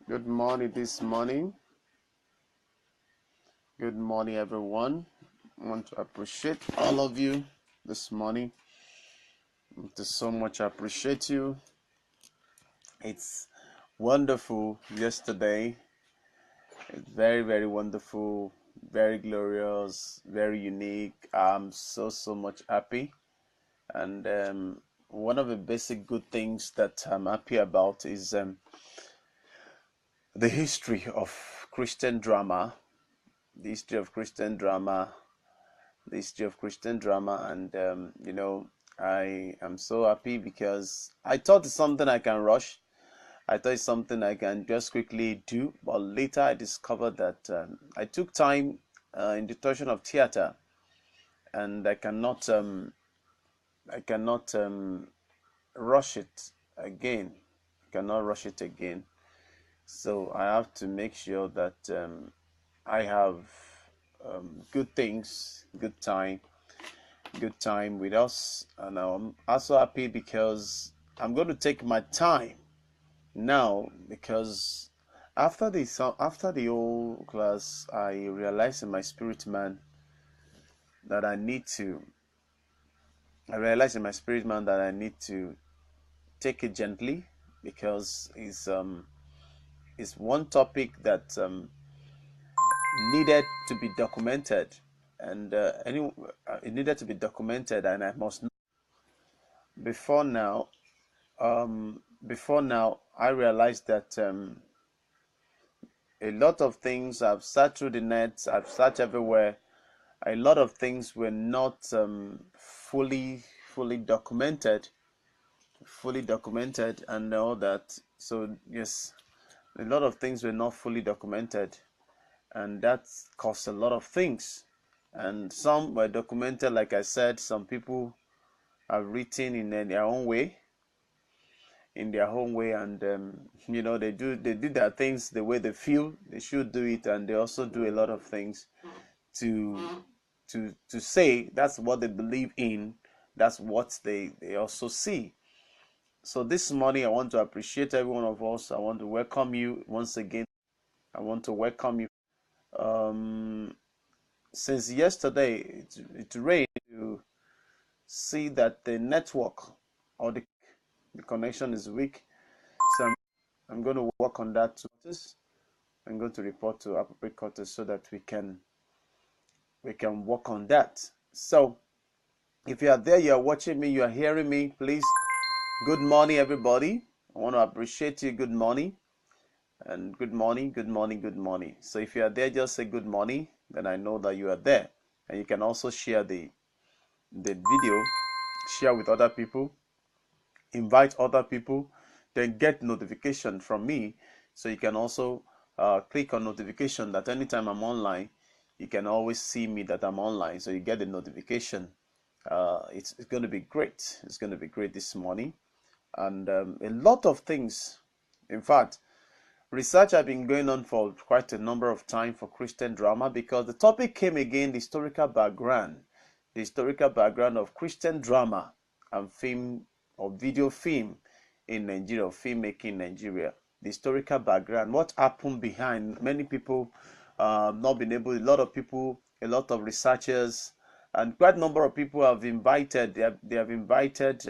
Good morning this morning. Good morning, everyone. I want to appreciate all of you this morning. To so much appreciate you. It's wonderful yesterday. It's very, very wonderful, very glorious, very unique. I'm so much happy. And one of the basic good things that I'm happy about is the history of Christian drama, the history of Christian drama the history of Christian drama, and I am so happy because I thought it's something I can rush. I thought it's something I can just quickly do, but later I discovered that I took time in the torsion of theater, and I cannot rush it again. I cannot rush it again. So I have to make sure that I have good things, good time with us, and I'm also happy because I'm going to take my time now because after the whole class I realized in my spirit man that I realized in my spirit man that I need to take it gently because it's one topic that needed to be documented, and it needed to be documented, and I must know before now before now, I realized that a lot of things I've searched through the net, I've searched everywhere. A lot of things were not fully documented, and all that. So yes, a lot of things were not fully documented, and that caused a lot of things. And some were documented, like I said. Some people have written in their own way, and they do their things the way they feel they should do it, and they also do a lot of things to say that's what they believe in, that's what they also see. So this morning I want to appreciate every one of us. I want to welcome you once again. I want to welcome you. Since yesterday it rained, to see that the network or the connection is weak. So I'm going to work on that too. I'm going to report to appropriate quarters so that we can work on that. So if you are there, you are watching me, you are hearing me, please, good morning, everybody. I want to appreciate you. Good morning, and good morning, good morning, good morning. So if you are there, just say good morning, then I know that you are there. And you can also share the video, share with other people, invite other people, then get notification from me. So you can also click on notification that anytime I'm online, you can always see me that I'm online. So you get the notification. It's going to be great. It's going to be great this morning. And a lot of things. In fact, research have been going on for quite a number of time for Christian drama, because the topic came again, the historical background of Christian drama and film or video film in Nigeria, filmmaking in Nigeria. The historical background, what happened behind. Many people not been able, a lot of people, a lot of researchers, and quite a number of people have invited, they have invited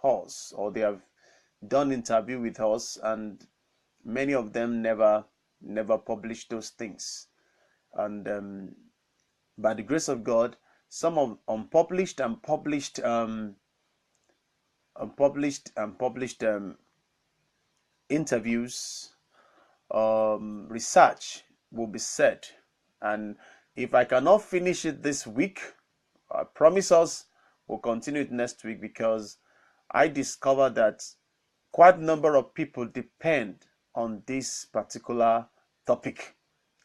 us, or they have done interview with us, and many of them never published those things. And by the grace of God, some of unpublished and published interviews, research will be said. And if I cannot finish it this week, I promise us we'll continue it next week, because I discovered that quite a number of people depend on this particular topic.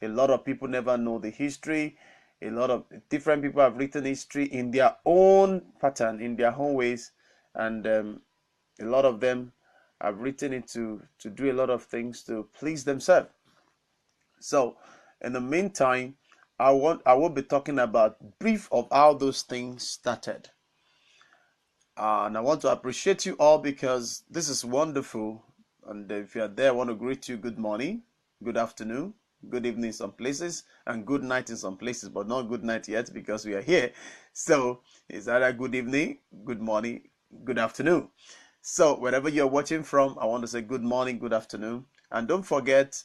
A lot of people never know the history. A lot of different people have written history in their own pattern, in their own ways, and a lot of them have written it to do a lot of things to please themselves. So in the meantime, I will be talking about brief of how those things started. And I want to appreciate you all, because this is wonderful. And if you're there, I want to greet you good morning, good afternoon, good evening in some places, and good night in some places, but not good night yet because we are here. So it's either good evening, good morning, good afternoon. So wherever you're watching from, I want to say good morning, good afternoon. And don't forget,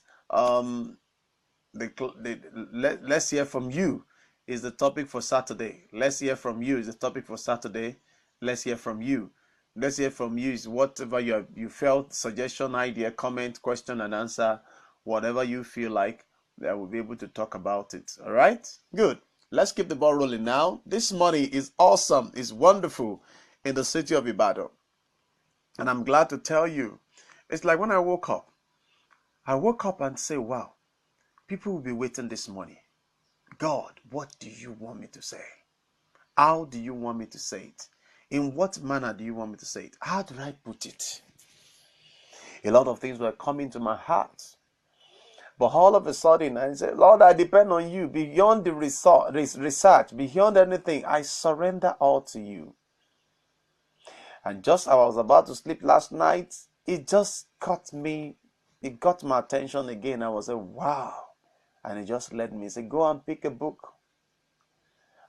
let's hear from you is the topic for Saturday. Let's hear from you is the topic for Saturday. Let's hear from you. Let's hear from you is whatever you felt, suggestion, idea, comment, question and answer, whatever you feel like, that we'll be able to talk about it. All right? Good. Let's keep the ball rolling now. This morning is awesome, is wonderful in the city of Ibadan. And I'm glad to tell you, it's like when I woke up and say, wow, people will be waiting this morning. God, what do you want me to say? How do you want me to say it? In what manner do you want me to say it? How do I put it? A lot of things were coming to my heart. But all of a sudden, I said, Lord, I depend on you. Beyond the research, beyond anything, I surrender all to you. And just as I was about to sleep last night, it just caught me. It got my attention again. I was like, wow. And it just led me. He said, go and pick a book.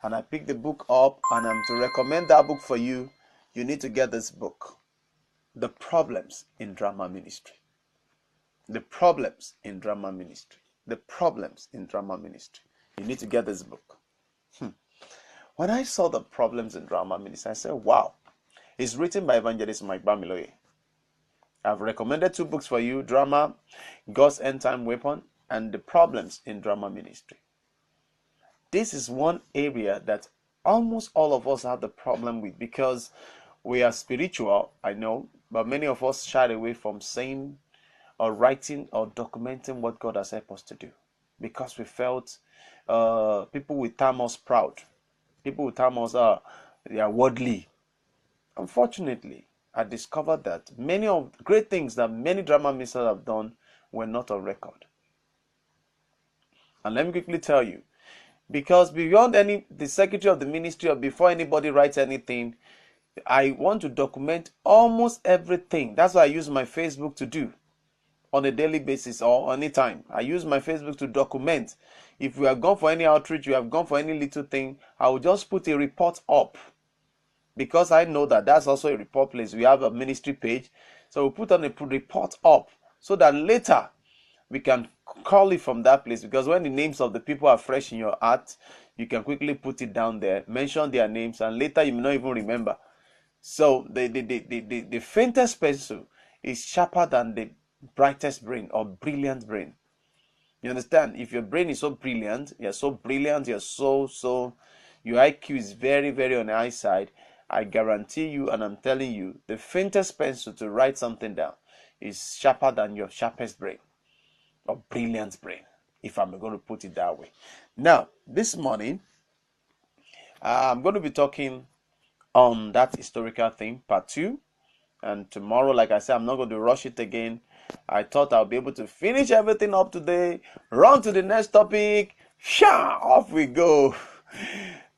And I picked the book up, and I'm to recommend that book for you. You need to get this book. The Problems in Drama Ministry. The Problems in Drama Ministry. The Problems in Drama Ministry. You need to get this book. When I saw the Problems in Drama Ministry, I said, wow. It's written by evangelist Mike Bamitale. I've recommended 2 books for you, Drama, God's End Time Weapon, and The Problems in Drama Ministry. This is one area that almost all of us have the problem with because we are spiritual, I know, but many of us shy away from saying or writing or documenting what God has helped us to do because we felt people will term us proud. People will term us they are worldly. Unfortunately, I discovered that many of the great things that many drama ministers have done were not on record. And let me quickly tell you, because beyond the secretary of the ministry or before anybody writes anything, I want to document almost everything. That's what I use my Facebook to do on a daily basis or anytime. I use my Facebook to document. If we have gone for any outreach, we have gone for any little thing, I will just put a report up. Because I know that that's also a report place. We have a ministry page. So we put on a report up so that later we can call it from that place. Because when the names of the people are fresh in your heart, you can quickly put it down there, mention their names, and later you may not even remember. So the faintest pencil is sharper than the brightest brain or brilliant brain. You understand? If your brain is so brilliant, you're so your IQ is very, very on the high side, I guarantee you, and I'm telling you, the faintest pencil to write something down is sharper than your sharpest brain or brilliant brain, if I'm going to put it that way. Now, this morning, I'm going to be talking on that historical thing, part 2. And tomorrow, like I said, I'm not going to rush it again. I thought I'll be able to finish everything up today, run to the next topic, off we go.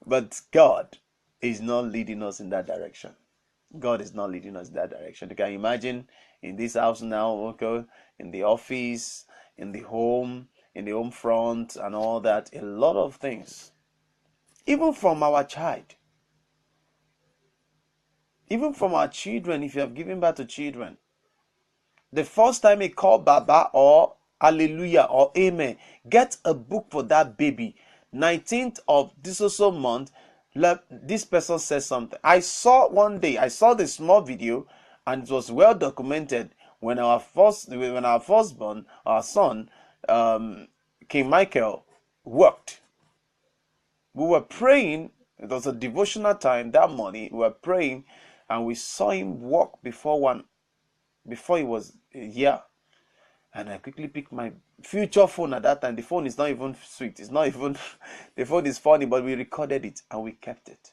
But God is not leading us in that direction. God is not leading us in that direction. You can imagine in this house now, okay, in the office, in the home front, and all that, a lot of things. Even from our child. Even from our children, if you have given birth to children. The first time he called Baba or Hallelujah or Amen, get a book for that baby. 19th of this also month, this person says something. I saw the small video, and it was well documented when our firstborn, our son, King Michael, worked. We were praying. It was a devotional time that morning. We were praying, and we saw him walk before he was a year. And I quickly picked my future phone at that time. The phone is not even sweet. It's not even, the phone is funny, but we recorded it and we kept it.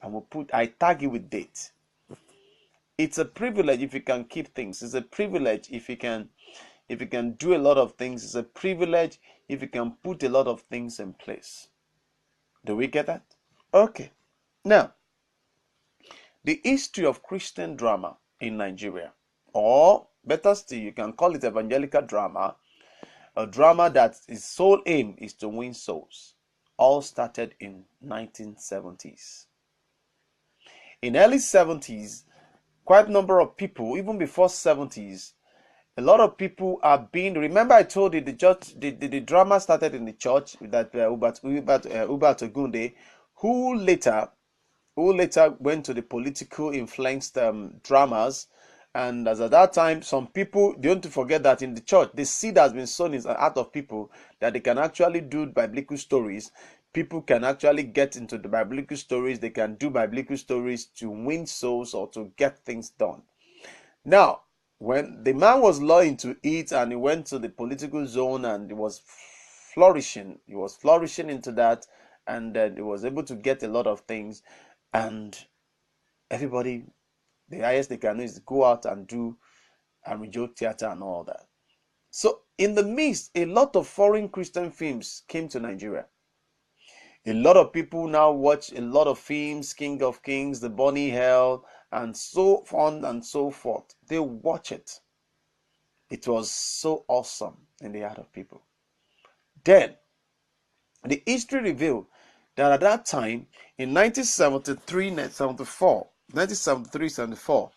And I tag it with date. It's a privilege if you can keep things. It's a privilege if you can do a lot of things. It's a privilege if you can put a lot of things in place. Do we get that? Okay. Now, the history of Christian drama in Nigeria, or Better still, you can call it evangelical drama, a drama that its sole aim is to win souls. All started in 1970s. In early 70s, quite a number of people, even before 70s, a lot of people are being. Remember, I told you the church, the drama started in the church with that Hubert Ogunde, who later went to the political influenced dramas. And as at that time, some people don't forget that in the church, the seed has been sown in the heart of people that they can actually do biblical stories. People can actually get into the biblical stories. They can do biblical stories to win souls or to get things done. Now, when the man was loyal to it and he went to the political zone and he was flourishing into that, and then he was able to get a lot of things, and everybody, the highest they can do is go out and do and theater and all that. So in the midst, a lot of foreign Christian films came to Nigeria. A lot of people now watch a lot of films, King of Kings, The Bunny Hell, and so on and so forth. They watch it. It was so awesome in the heart of people. Then, the history revealed that at that time, in 1973-74,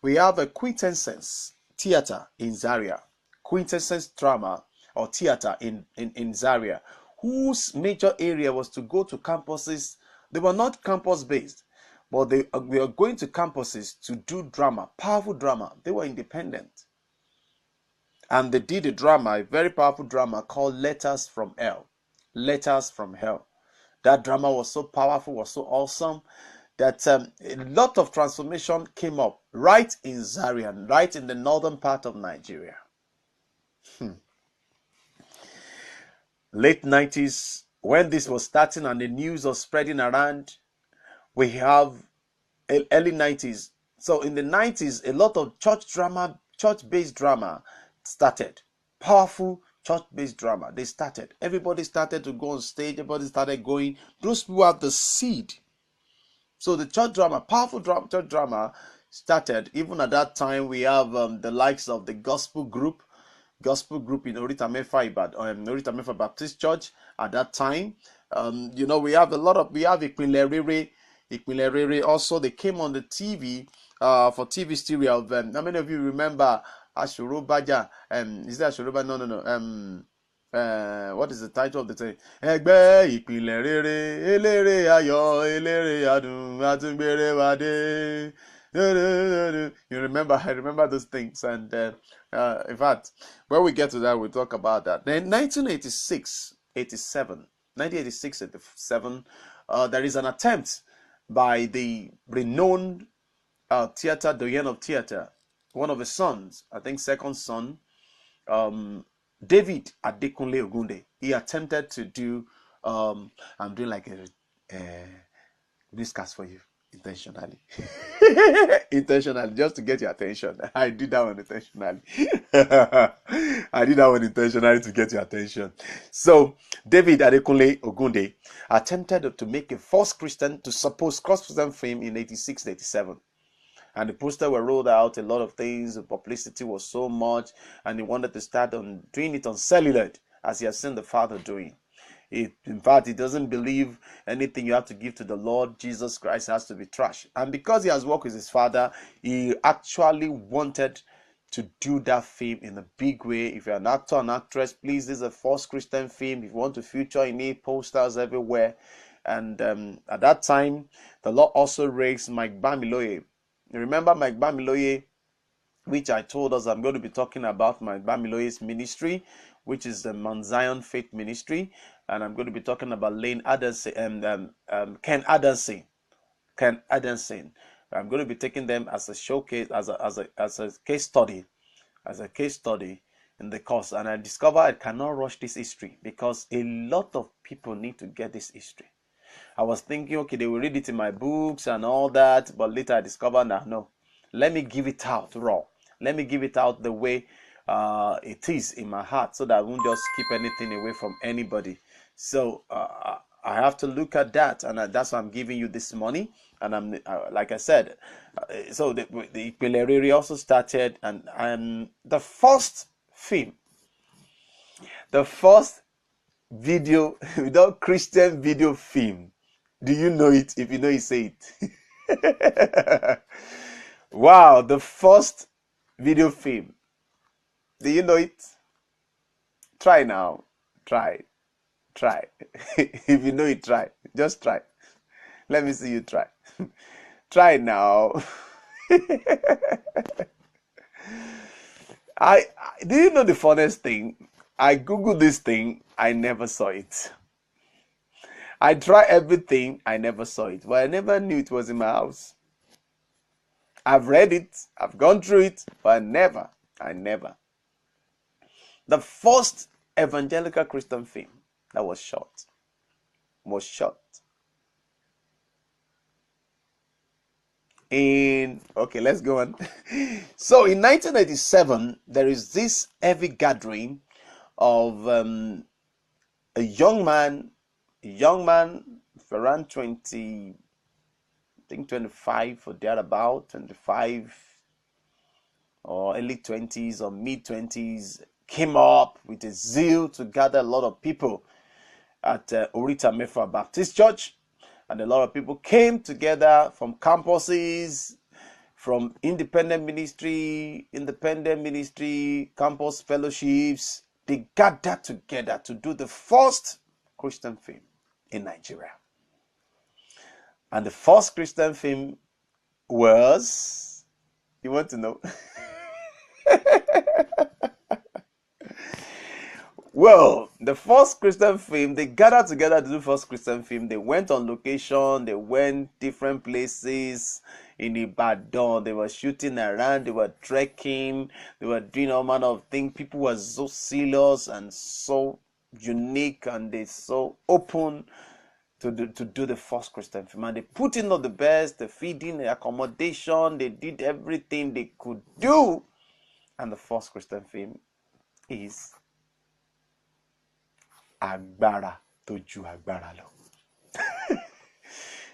we have a Quintessence theater in Zaria, Quintessence drama or theater in Zaria, whose major area was to go to campuses. They were not campus based, but they were going to campuses to do drama, powerful drama. They were independent. And they did a drama, a very powerful drama called Letters from Hell. Letters from Hell. That drama was so powerful, was so awesome, that a lot of transformation came up right in Zaria, right in the northern part of Nigeria. Late 90s, when this was starting and the news was spreading around, we have early 90s. So in the 90s, a lot of church-based drama started. Powerful church-based drama. They started. Everybody started to go on stage. Everybody started going. Those people have the seed. So the church drama, powerful church drama started. Even at that time, we have the likes of the gospel group in Orita Mefa Baptist Church at that time. We have Ìpìlẹ̀ Rere also. They came on the TV for TV stereo of how many of you remember Ashorobaja? Is that Ashoroba? No. What is the title of the thing? Ẹgbẹ́ Ìpìlẹ̀ Rere, eléré ayọ̀, eléré adùn, àtúngbèrè wádé. I remember those things, and in fact, when we get to that, we'll talk about that. Then 1986-87, there is an attempt by the renowned theater doyen of theater, one of his sons, I think second son, David Adekunle Ogunde. He attempted to do, I'm doing like a newscast for you intentionally. Intentionally, just to get your attention. I did that one intentionally. To get your attention. So, David Adekunle Ogunde attempted to make a false Christian, to suppose cross-Christian fame in 86-87. And the poster were rolled out, a lot of things, the publicity was so much, and he wanted to start on doing it on celluloid, as he has seen the Father doing. In fact, he doesn't believe anything you have to give to the Lord Jesus Christ has to be trash. And because he has worked with his Father, he actually wanted to do that film in a big way. If you're an actor and actress, please, this is a false Christian film. If you want to feature in it, posters everywhere. And at that time, the Lord also raised Mike Bamiloye. You remember Mike Bamiloye, which I told us I'm going to be talking about Mike Bamiloye's ministry, which is the Mount Zion Faith Ministry, and I'm going to be talking about Ken Adamson. I'm going to be taking them as a showcase, as a case study, in the course. And I discovered I cannot rush this history because a lot of people need to get this history. I was thinking, okay, they will read it in my books and all that, but later I discovered that no, let me give it out raw. Let me give it out the way it is in my heart, so that I won't just keep anything away from anybody. So I have to look at that, and that's why I'm giving you this money. And I'm like I said, so the Ipele also started, and the first film, the first video without Christian video film. Do you know it? If you know it, say it. Wow, the first video film. Do you know it? Try now. Try. If you know it, try. Just try. Let me see you try. Try now. Do you know the funniest thing? I googled this thing, I never saw it. I tried everything, I never saw it. But I never knew it was in my house. I've read it, I've gone through it, but I never. The first evangelical Christian film that was shot. Okay, let's go on. So in 1987, there is this heavy gathering of a young man around 20, I think 25 or thereabout, 25 or early 20s or mid 20s, came up with a zeal to gather a lot of people at Orita Mefa Baptist Church. And a lot of people came together from campuses, from independent ministry, campus fellowships. They gathered together to do the first Christian film in Nigeria. And the first Christian film was, you want to know? Well, the first Christian film, they gathered together to do first Christian film. They went on location, they went different places in Ibadan. They were shooting around, they were trekking, they were doing all manner of things. People were so serious and so unique, and they so open to do the first Christian film. And they put in all the best, the feeding, the accommodation, they did everything they could do. And the first Christian film is Agbára tó ju agbára lọ.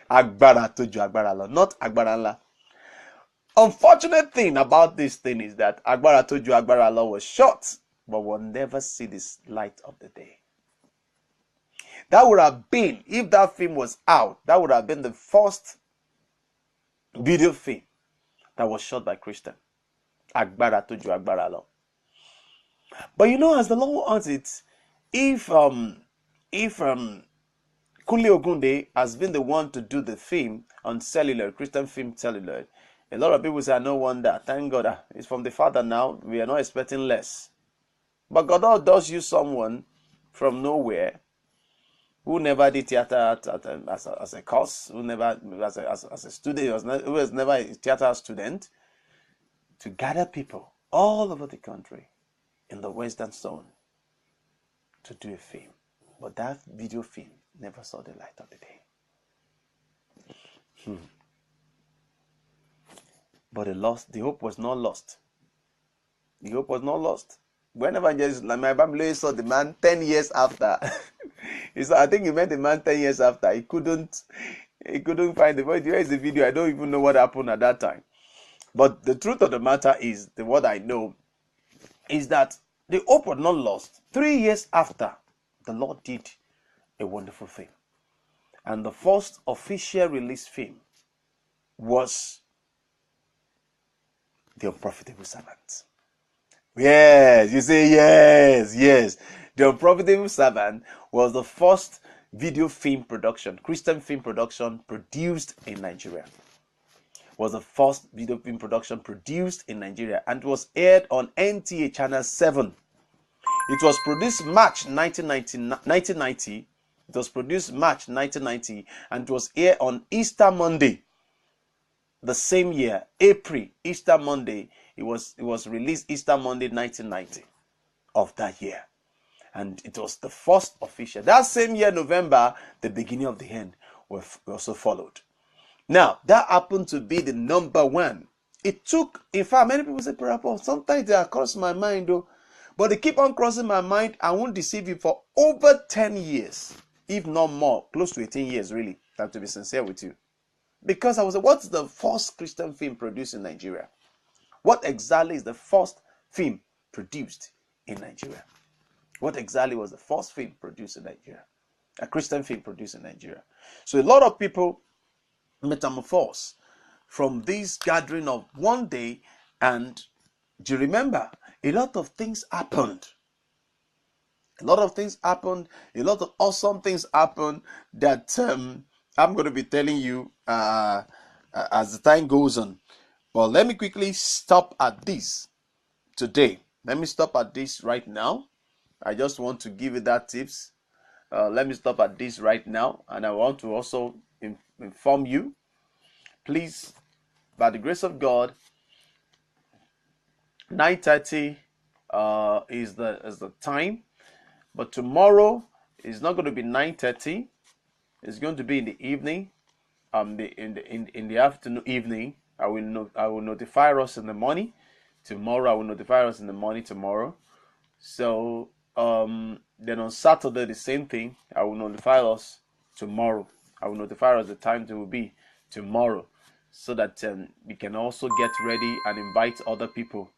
Agbára tó ju agbára lọ, not agbára ńlá. Unfortunate thing about this thing is that Agbára tó ju agbára lọ was shot, but will never see this light of the day. That would have been, if that film was out, that would have been the first video film that was shot by Christian. Agbára tó ju agbára lọ. But you know, as the Lord wants it, if Kunle Ogunde has been the one to do the film on cellular, Christian film cellular, a lot of people say, no wonder, thank God, it's from the Father now, we are not expecting less. But God does use someone from nowhere who never did theater as a course, who never, as a student, who was never a theater student, to gather people all over the country in the Western Zone to do a film. But that video film never saw the light of the day. But the hope was not lost. The hope was not lost. Whenever my family saw the man 10 years after, I think he met the man 10 years after. He couldn't find the video. Where is the video? I don't even know what happened at that time. But the truth of the matter is, what I know is that the hope was not lost. 3 years after, the Lord did a wonderful thing. And the first official release film was The Unprofitable Servant. Yes, you say yes. The Unprofitable Servant was the first video film production, Christian film production produced in Nigeria. Was the first video film production produced in Nigeria, and it was aired on NTA Channel 7. It was produced March 1990. It was produced March 1990, and it was aired on Easter Monday the same year, April, Easter Monday. It was released Easter Monday 1990 of that year. And it was the first official. That same year, November, the beginning of the end also followed. Now, that happened to be the number one. It took, in fact, many people say, Paul, sometimes they are crossing my mind, though. But they keep on crossing my mind. I won't deceive you, for over 10 years. if not more, close to 18 years, really, to be sincere with you. Because I was like, what's the first Christian film produced in Nigeria? What exactly is the first film produced in Nigeria? What exactly was the first film produced in Nigeria? A Christian film produced in Nigeria. So a lot of people metamorphose from this gathering of one day, and do you remember? A lot of things happened. A lot of things happened. A lot of awesome things happened that I'm going to be telling you as the time goes on. Well, let me quickly stop at this today. Let me stop at this right now. I just want to give you that tips. Let me stop at this right now, and I want to also inform you, please, by the grace of God, 9:30 is the time, but tomorrow is not going to be 9:30. It's going to be in the evening, in the afternoon, evening. I will notify us in the morning. Tomorrow I will notify us in the morning tomorrow. So then on Saturday the same thing. I will notify us tomorrow. I will notify us the time it will be tomorrow, so that we can also get ready and invite other people.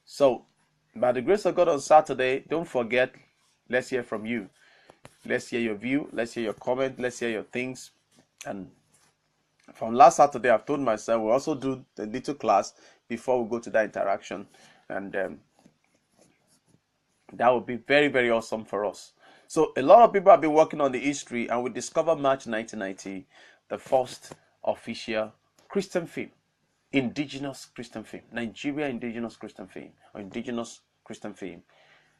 So by the grace of God, on Saturday, don't forget, let's hear from you. Let's hear your view. Let's hear your comment. Let's hear your things. And from last Saturday, I've told myself we'll also do the little class before we go to that interaction. And that would be very, very awesome for us. So a lot of people have been working on the history, and we discovered March 1990, the first official Christian film, indigenous Christian film, Nigeria indigenous Christian film, or indigenous Christian film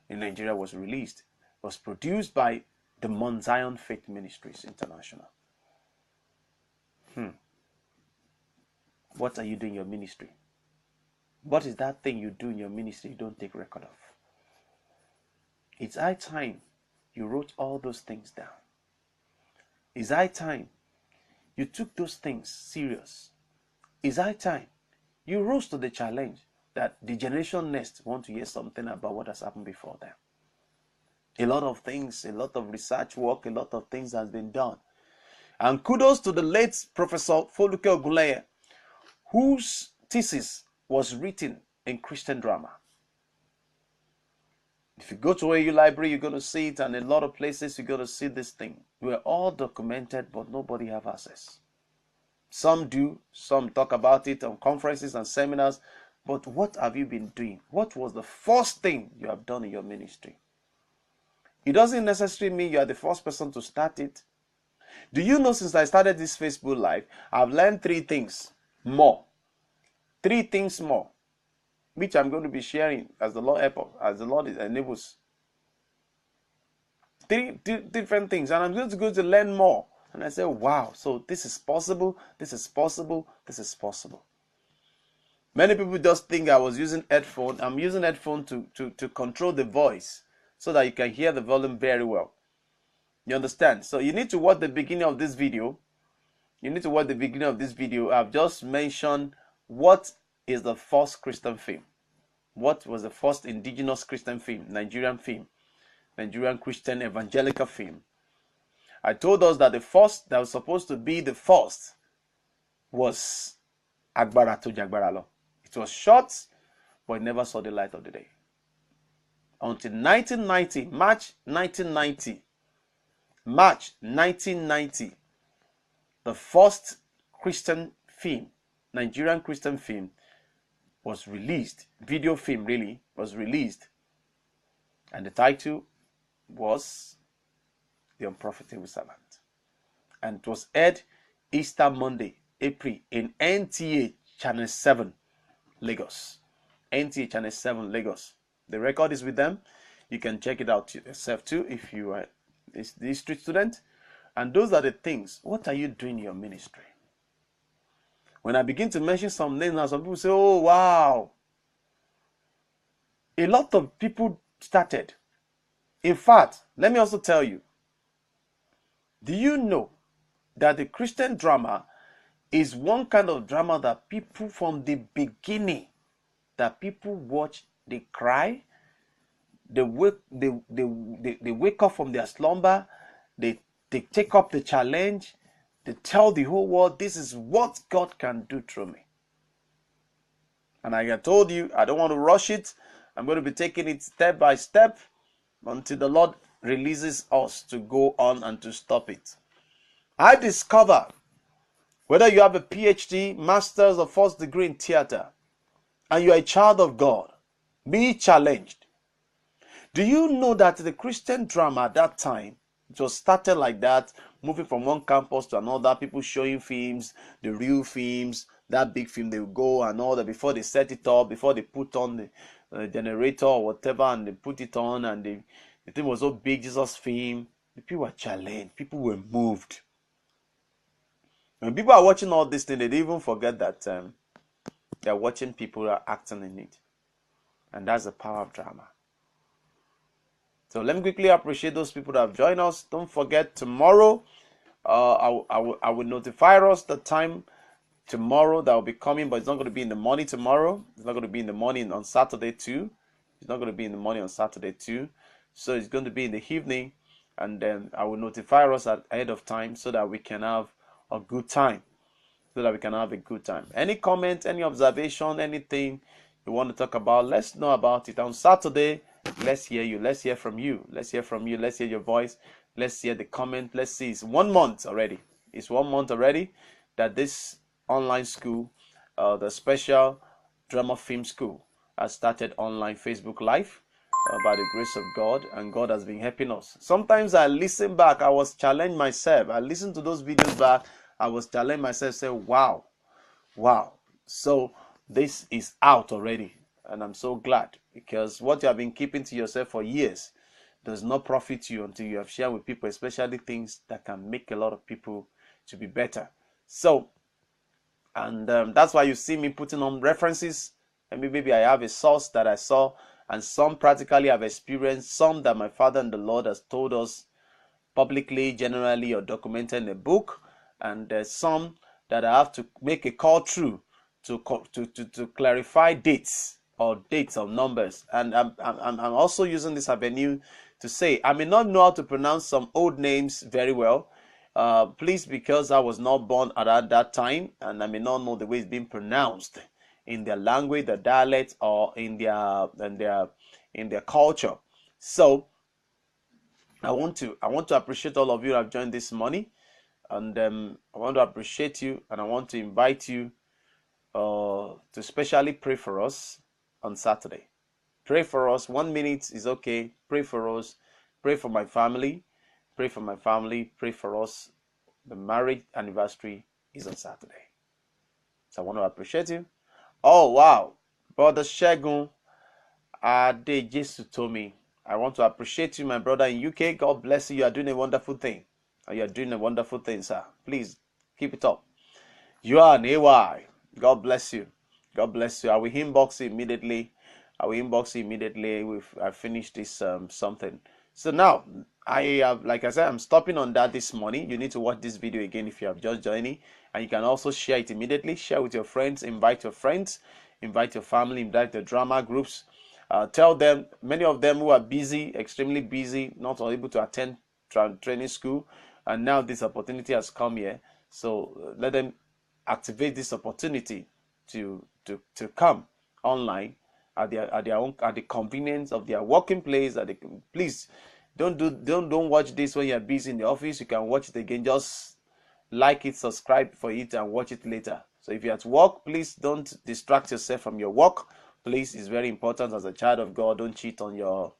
in Nigeria was released, was produced by the Mount Zion Faith Ministries International. What are you doing in your ministry? What is that thing you do in your ministry you don't take record of? It's high time you wrote all those things down. It's high time you took those things serious. It's high time you rose to the challenge that the generation next want to hear something about what has happened before them. A lot of things, a lot of research work, a lot of things has been done. And kudos to the late Professor Foluke Ogunleye, whose thesis was written in Christian drama. If you go to AU Library, you're going to see it, and in a lot of places you're going to see this thing. We're all documented, but nobody have access. Some do, some talk about it on conferences and seminars, but what have you been doing? What was the first thing you have done in your ministry? It doesn't necessarily mean you are the first person to start it. Do you know, since I started this Facebook Live, I've learned 3 things more. 3 things more, which I'm going to be sharing as the Lord helps, as the Lord enables. 3 different things, and I'm going to go to learn more. And I say, wow, so this is possible, this is possible, this is possible. Many people just think I was using headphone. I'm using headphone to control the voice so that you can hear the volume very well. You understand? So you need to watch the beginning of this video. You need to watch the beginning of this video. I've just mentioned what is the first Christian film. What was the first indigenous Christian film, Nigerian Christian evangelical film. I told us that the first, that was supposed to be the first, was Agbara to Jagbara Lo. It was short, but it never saw the light of the day. Until 1990, March 1990, the first Christian film, Nigerian Christian film, was released. Video film really was released. And the title was The Unprofitable Servant. And it was aired Easter Monday, April, in NTA Channel 7, Lagos. NTA Channel 7, Lagos. The record is with them. You can check it out yourself too if you are a history student. And those are the things. What are you doing in your ministry? When I begin to mention some names now, some people say, oh, wow. A lot of people started. In fact, let me also tell you, do you know that the Christian drama is one kind of drama that people from the beginning, that people watch, they cry, they wake up from their slumber, they They take up the challenge. They tell the whole world, this is what God can do through me. And like I told you, I don't want to rush it. I'm going to be taking it step by step until the Lord releases us to go on and to stop it. I discover whether you have a PhD, master's, or first degree in theater, and you are a child of God, be challenged. Do you know that the Christian drama at that time, it was started like that, moving from one campus to another, people showing films, the real films, that big film, they will go and all that before they set it up, before they put on the generator or whatever, and they put it on, and the thing was so big, Jesus film. The people were challenged, people were moved. When people are watching all this thing, they even forget that they're watching people who are acting in it. And that's the power of drama. So let me quickly appreciate those people that have joined us. Don't forget, tomorrow, I will notify us the time tomorrow that will be coming, but it's not going to be in the morning tomorrow. It's not going to be in the morning on Saturday too. It's not going to be in the morning on Saturday too. So it's going to be in the evening, and then I will notify us ahead of time so that we can have a good time. Any comment, any observation, anything you want to talk about, let's know about it. On Saturday, let's hear you. Let's hear from you. Let's hear from you. Let's hear your voice. Let's hear the comment. Let's see. It's 1 month already. It's 1 month already that this online school, the special drama film school, has started online Facebook Live by the grace of God, and God has been helping us. Sometimes I listen back. I was challenged myself. I listened to those videos back. I was challenged myself, say, wow. So this is out already, and I'm so glad, because what you have been keeping to yourself for years does not profit you until you have shared with people, especially things that can make a lot of people to be better. So, and that's why you see me putting on references. And maybe I have a source that I saw, and some practically I've experienced, some that my Father and the Lord has told us publicly, generally, or documented in a book, and there's some that I have to make a call through to clarify dates or numbers. And I'm also using this avenue to say I may not know how to pronounce some old names very well. Please, because I was not born at that time, and I may not know the way it's being pronounced in their language, their dialect, or in their culture. So I want to appreciate all of you who have joined this morning, and I want to appreciate you, and I want to invite you to specially pray for us on Saturday. Pray for us. 1 minute is okay. Pray for us. Pray for my family. Pray for my family. Pray for us. The marriage anniversary is on Saturday. So I want to appreciate you. Oh, wow. Brother Shegun Ade Jesus told me, I want to appreciate you, my brother in UK. God bless you. You are doing a wonderful thing. You are doing a wonderful thing, sir. Please keep it up. You are an AY. God bless you. God bless you. I will inbox you immediately. I finished this something. So now I have, like I said, I'm stopping on that this morning. You need to watch this video again if you have just joining, and you can also share it immediately. Share with your friends. Invite your friends. Invite your family. Invite your drama groups. Tell them, many of them who are busy, extremely busy, not able to attend training school, and now this opportunity has come here. So let them activate this opportunity to come online at the convenience of their working place. Please don't watch this when you're busy in the office. You can watch it again. Just like it, subscribe for it, and watch it later. So if you're at work, please don't distract yourself from your work. Please, it's very important as a child of God. Don't cheat on your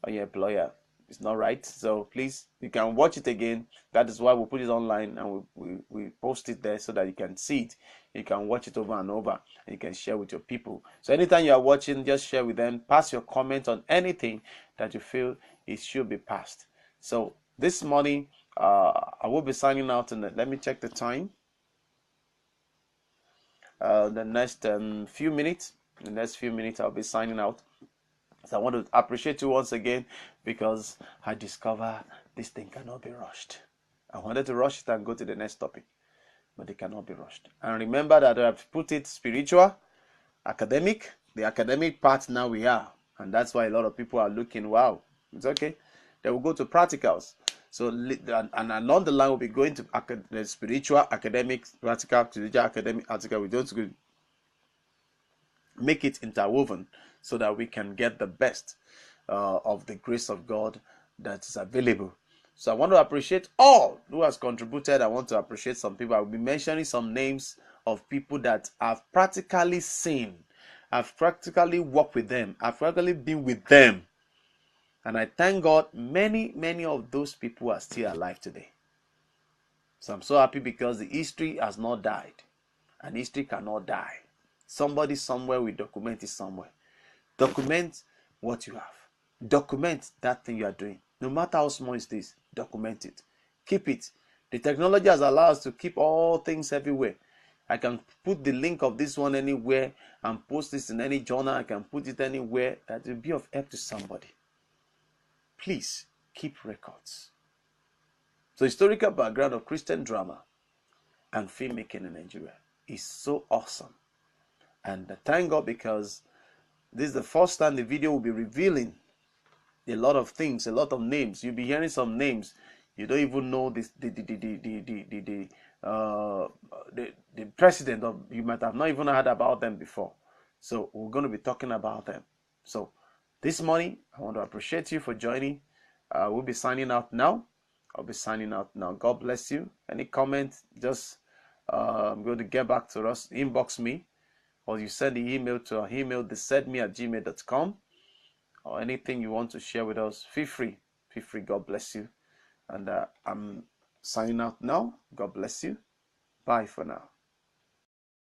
employer. It's not right. So please, you can watch it again. That is why we put it online, and we post it there so that you can see it. You can watch it over and over, and you can share with your people. So anytime you are watching, just share with them. Pass your comment on anything that you feel it should be passed. So this morning, I will be signing out, and let me check the time. The next few minutes. In the next few minutes, I'll be signing out. So I want to appreciate you once again, because I discover this thing cannot be rushed. I wanted to rush it and go to the next topic, but it cannot be rushed. And remember that I've put it spiritual, academic, the academic part now we are. And that's why a lot of people are looking, wow, it's okay. They will go to practicals. So, and along the line, we'll be going to the spiritual, academic, practical, spiritual, academic, article. We're going to make it interwoven so that we can get the best of the grace of God that is available. So I want to appreciate all who has contributed. I want to appreciate some people. I will be mentioning some names of people that I've practically seen. I've practically worked with them. I've practically been with them. And I thank God many of those people are still alive today. So I'm so happy because the history has not died. And history cannot die. Somebody somewhere will document it somewhere. Document what you have. Document that thing you are doing. No matter how small it is, document it. Keep it. The technology has allowed us to keep all things everywhere. I can put the link of this one anywhere and post this in any journal. I can put it anywhere that will be of help to somebody. Please keep records. So, historical background of Christian drama and filmmaking in Nigeria is so awesome. And thank God, because this is the first time the video will be revealing a lot of things, a lot of names. You'll be hearing some names you don't even know. The president of, you might have not even heard about them before. So we're going to be talking about them. So this morning, I want to appreciate you for joining. We'll be signing out now. I'll be signing out now. God bless you. Any comment, just I'm going to get back to us. Inbox me, or you send the email to our email, thesaidme@gmail.com, or anything you want to share with us. Feel free. Feel free. God bless you. And I'm signing out now. God bless you. Bye for now.